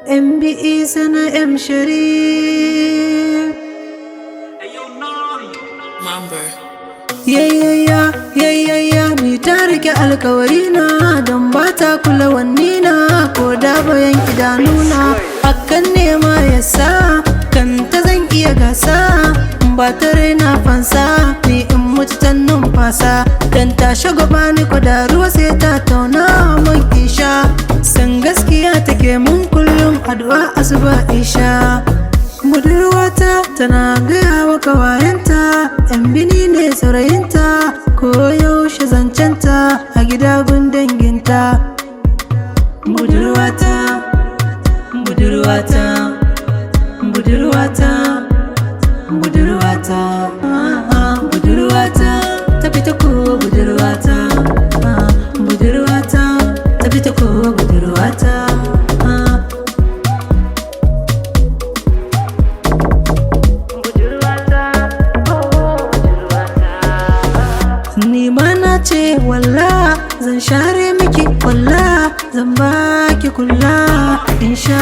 MBE sana M Sharif. Yeah, ni ta rike alkawari na don ba ta kula wanni na ko da bayan idanuna. Hakan ne ma yasa kanta zan iya gasa, ba ta raina fansa ni in mutu ta numfasa. Dan ta shagwaba ni ko da ruwa sai ta tauna mun isha. San gaskiya take mun kullum addu'a asuba isha. Budurwata tana gaya wa kawayenta yan bini ne saurayinta, ko yaushe zancenta a gida gun danginta. Budurwata, budurwata, budurwata, budurwata, budurwata, ta fita ko budurwata, budurwata, ta fita ko budurwata. Ni ma na ce walla zan share miki walla, zan baki kula insha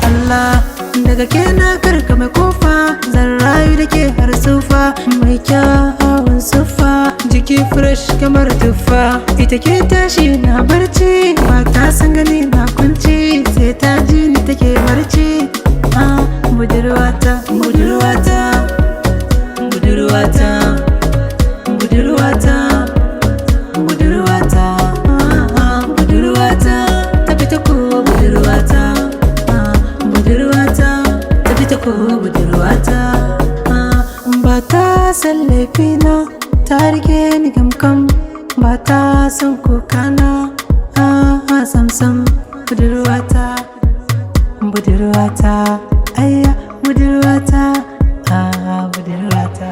Allah. Daga ke na karka mai kofa, zan rayu da ke har sufa. Mai kyawun siffa, jiki fresh kamar tuffa. Ita ke tashi na barci, ba ta san gani na kunci, sai ta ji ni take barci. Budurwata, budurwata, budurwata, budurwata, budurwata, budurwata, ta fita ko budurwata, budurwata, ta fita ko budurwata. Ba ta san laifina, ta rike ni gamkam, ba ta san kokana, samsam. Budurwata, budurwata, ayya budurwata, budurwata,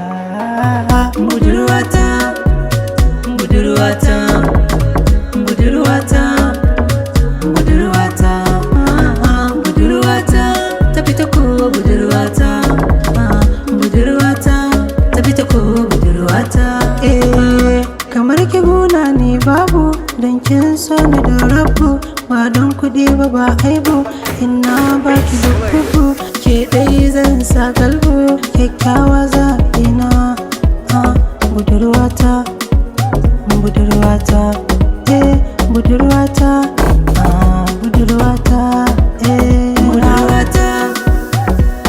budurwata, budurwata, budurwata, budurwata, budurwata, ta fita ko budurwata, budurwata, ta fita ko budurwata. Kamar ki guna ni babu, don kin so ni da rabu, ba don kuɗi ba aibu. Ina baki da kuku, ke ɗai zan sa kalbu, kyakkyawa zaɓina. Budurwata, budurwata, budurwata, budurwata, budurwata,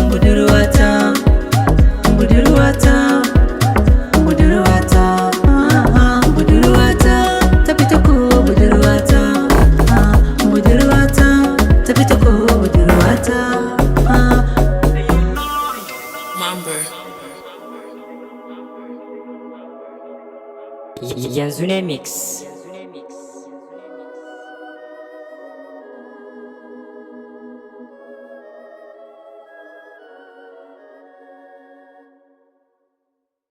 budurwata, budurwata, budurwata, budurwata, ta fita ko budurwata, budurwata, ta fita ko budurwata. Yanzu ne mix.